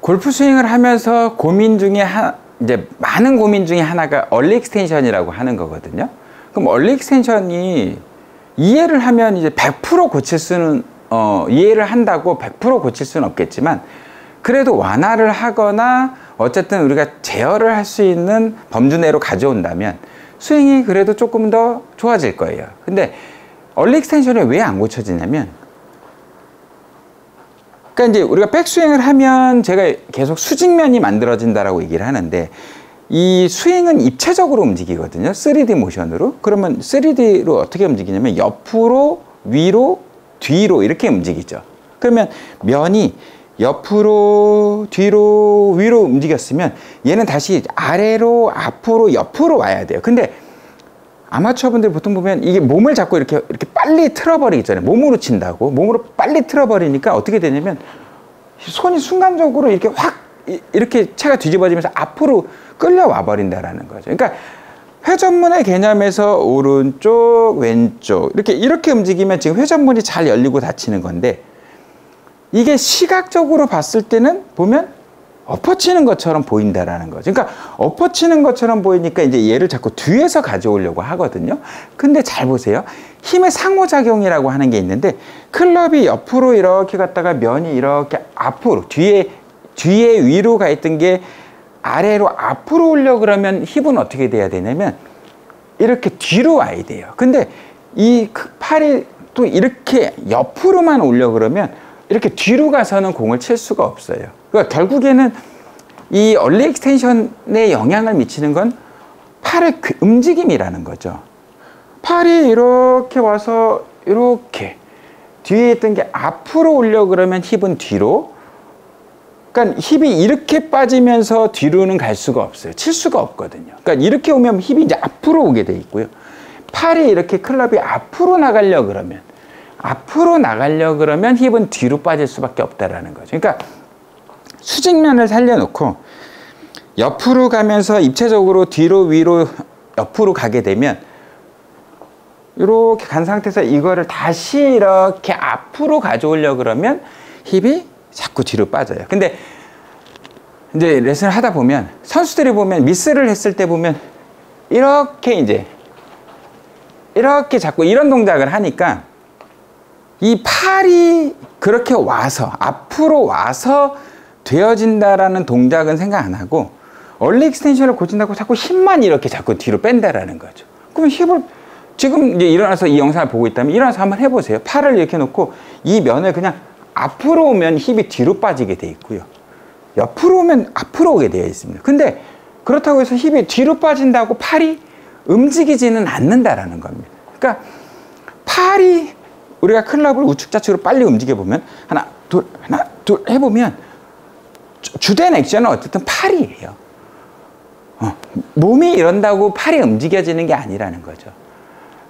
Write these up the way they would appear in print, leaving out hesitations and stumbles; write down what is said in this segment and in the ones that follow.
골프 스윙을 하면서 이제 많은 고민 중에 하나가 얼리 익스텐션이라고 하는 거거든요. 그럼 얼리 익스텐션이 이해를 하면 이제 100% 고칠 수는 이해를 한다고 100% 고칠 수는 없겠지만 그래도 완화를 하거나 어쨌든 우리가 제어를 할 수 있는 범주 내로 가져온다면 스윙이 그래도 조금 더 좋아질 거예요. 근데 얼리 익스텐션이 왜 안 고쳐지냐면, 그러니까 이제 우리가 백스윙을 하면 제가 계속 수직면이 만들어진다라고 얘기를 하는데, 이 스윙은 입체적으로 움직이거든요. 3D 모션으로. 그러면 3D로 어떻게 움직이냐면 옆으로, 위로, 뒤로 이렇게 움직이죠. 그러면 면이 옆으로, 뒤로, 위로 움직였으면 얘는 다시 아래로, 앞으로, 옆으로 와야 돼요. 근데 아마추어분들 보통 보면 이게 몸을 자꾸 이렇게 빨리 틀어버리잖아요. 몸으로 친다고. 몸으로 빨리 틀어버리니까 어떻게 되냐면 손이 순간적으로 이렇게 확 이렇게 채가 뒤집어지면서 앞으로 끌려와 버린다라는 거죠. 그러니까 회전문의 개념에서 오른쪽, 왼쪽 이렇게 움직이면 지금 회전문이 잘 열리고 닫히는 건데, 이게 시각적으로 봤을 때는 보면 엎어치는 것처럼 보인다라는 거죠. 그러니까 엎어치는 것처럼 보이니까 이제 얘를 자꾸 뒤에서 가져오려고 하거든요. 근데 잘 보세요. 힘의 상호작용이라고 하는 게 있는데, 클럽이 옆으로 이렇게 갔다가 면이 이렇게 앞으로 뒤에 위로 가 있던 게 아래로 앞으로 오려고 그러면 힙은 어떻게 돼야 되냐면 이렇게 뒤로 와야 돼요. 근데 이 팔이 또 이렇게 옆으로만 오려고 그러면 이렇게 뒤로 가서는 공을 칠 수가 없어요. 그러니까 결국에는 이 얼리 익스텐션에 영향을 미치는 건 팔의 움직임이라는 거죠. 팔이 이렇게 와서 이렇게 뒤에 있던 게 앞으로 오려고 그러면 힙은 뒤로, 그러니까 힙이 이렇게 빠지면서 뒤로는 갈 수가 없어요. 칠 수가 없거든요. 그러니까 이렇게 오면 힙이 이제 앞으로 오게 돼 있고요. 팔이 이렇게 클럽이 앞으로 나가려고 그러면 힙은 뒤로 빠질 수밖에 없다라는 거죠. 그러니까 수직면을 살려놓고 옆으로 가면서 입체적으로 뒤로, 위로, 옆으로 가게 되면 이렇게 간 상태에서 이거를 다시 이렇게 앞으로 가져오려고 그러면 힙이 자꾸 뒤로 빠져요. 근데 이제 레슨을 하다 보면 선수들이 보면 미스를 했을 때 보면 이렇게 자꾸 이런 동작을 하니까 이 팔이 그렇게 와서 앞으로 와서 되어진다라는 동작은 생각 안 하고 얼리 익스텐션을 고친다고 자꾸 힙만 이렇게 자꾸 뒤로 뺀다라는 거죠. 그러면 힙을 지금 이제 일어나서 이 영상을 보고 있다면 일어나서 한번 해보세요. 팔을 이렇게 놓고 이 면을 그냥 앞으로 오면 힙이 뒤로 빠지게 돼 있고요. 옆으로 오면 앞으로 오게 되어 있습니다. 근데 그렇다고 해서 힙이 뒤로 빠진다고 팔이 움직이지는 않는다라는 겁니다. 그러니까 팔이 우리가 클럽을 우측좌측으로 빨리 움직여 보면 하나 둘 해보면 주된 액션은 어쨌든 팔이에요. 몸이 이런다고 팔이 움직여지는 게 아니라는 거죠.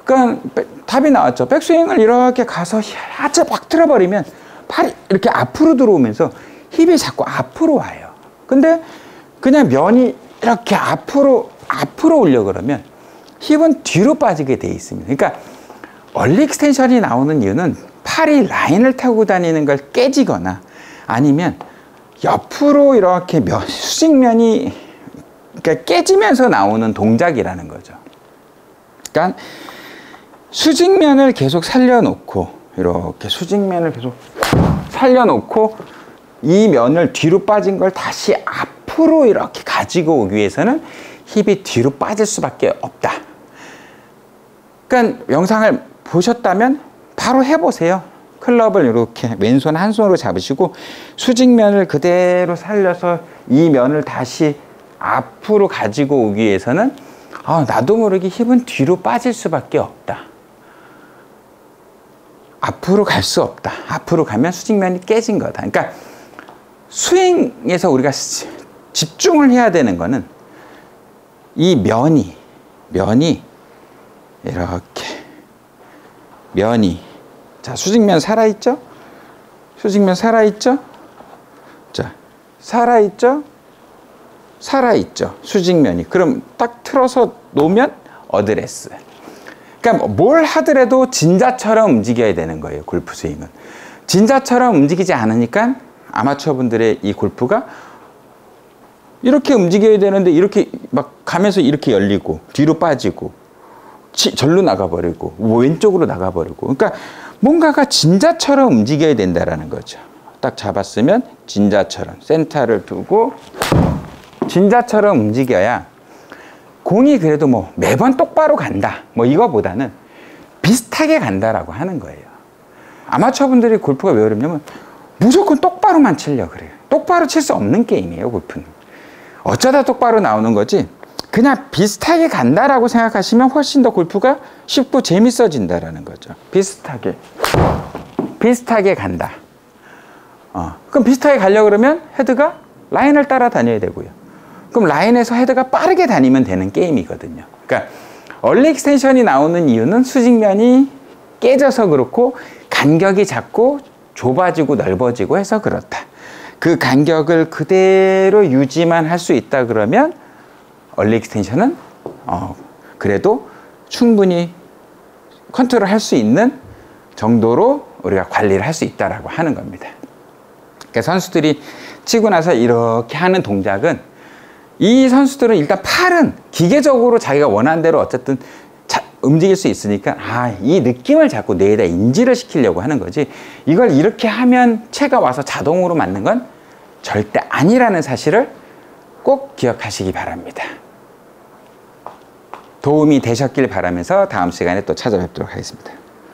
그러니까 답이 나왔죠. 백스윙을 이렇게 가서 야채 막 틀어버리면 팔이 이렇게 앞으로 들어오면서 힙이 자꾸 앞으로 와요. 근데 그냥 면이 이렇게 앞으로 오려고 그러면 힙은 뒤로 빠지게 돼 있습니다. 그러니까 얼리 익스텐션이 나오는 이유는 팔이 라인을 타고 다니는 걸 깨지거나 아니면 옆으로 이렇게 수직면이 그러니까 깨지면서 나오는 동작이라는 거죠. 그러니까 수직면을 계속 살려놓고 이렇게 수직면을 계속 살려놓고 이 면을 뒤로 빠진 걸 다시 앞으로 이렇게 가지고 오기 위해서는 힙이 뒤로 빠질 수밖에 없다. 그러니까 영상을 보셨다면 바로 해보세요. 클럽을 이렇게 왼손 한 손으로 잡으시고 수직면을 그대로 살려서 이 면을 다시 앞으로 가지고 오기 위해서는 나도 모르게 힙은 뒤로 빠질 수밖에 없다. 앞으로 갈 수 없다. 앞으로 가면 수직면이 깨진 거다. 그러니까 스윙에서 우리가 집중을 해야 되는 거는 이 면이 이렇게 자, 수직면 살아있죠? 수직면 살아있죠? 자, 살아있죠? 수직면이. 그럼 딱 틀어서 놓으면 어드레스. 그러니까 뭘 하더라도 진자처럼 움직여야 되는 거예요. 골프 스윙은. 진자처럼 움직이지 않으니까 아마추어 분들의 이 골프가 이렇게 움직여야 되는데 이렇게 막 가면서 이렇게 열리고 뒤로 빠지고 절로 나가버리고 왼쪽으로 나가버리고, 그러니까 뭔가가 진자처럼 움직여야 된다라는 거죠. 딱 잡았으면 진자처럼 센터를 두고 진자처럼 움직여야 공이 그래도 뭐 매번 똑바로 간다 뭐 이거보다는 비슷하게 간다라고 하는 거예요. 아마추어 분들이 골프가 왜 어렵냐면 무조건 똑바로만 치려고 그래요. 똑바로 칠 수 없는 게임이에요, 골프는. 어쩌다 똑바로 나오는 거지, 그냥 비슷하게 간다라고 생각하시면 훨씬 더 골프가 쉽고 재밌어진다라는 거죠. 비슷하게 간다. 그럼 비슷하게 가려고 그러면 헤드가 라인을 따라 다녀야 되고요. 그럼 라인에서 헤드가 빠르게 다니면 되는 게임이거든요. 그러니까 얼리 익스텐션이 나오는 이유는 수직면이 깨져서 그렇고 간격이 작고 좁아지고 넓어지고 해서 그렇다. 그 간격을 그대로 유지만 할 수 있다 그러면 얼리 익스텐션은 그래도 충분히 컨트롤 할 수 있는 정도로 우리가 관리를 할 수 있다라고 하는 겁니다. 그러니까 선수들이 치고 나서 이렇게 하는 동작은, 이 선수들은 일단 팔은 기계적으로 자기가 원하는 대로 어쨌든 움직일 수 있으니까 이 느낌을 자꾸 뇌에다 인지를 시키려고 하는 거지, 이걸 이렇게 하면 채가 와서 자동으로 맞는 건 절대 아니라는 사실을 꼭 기억하시기 바랍니다. 도움이 되셨길 바라면서 다음 시간에 또 찾아뵙도록 하겠습니다.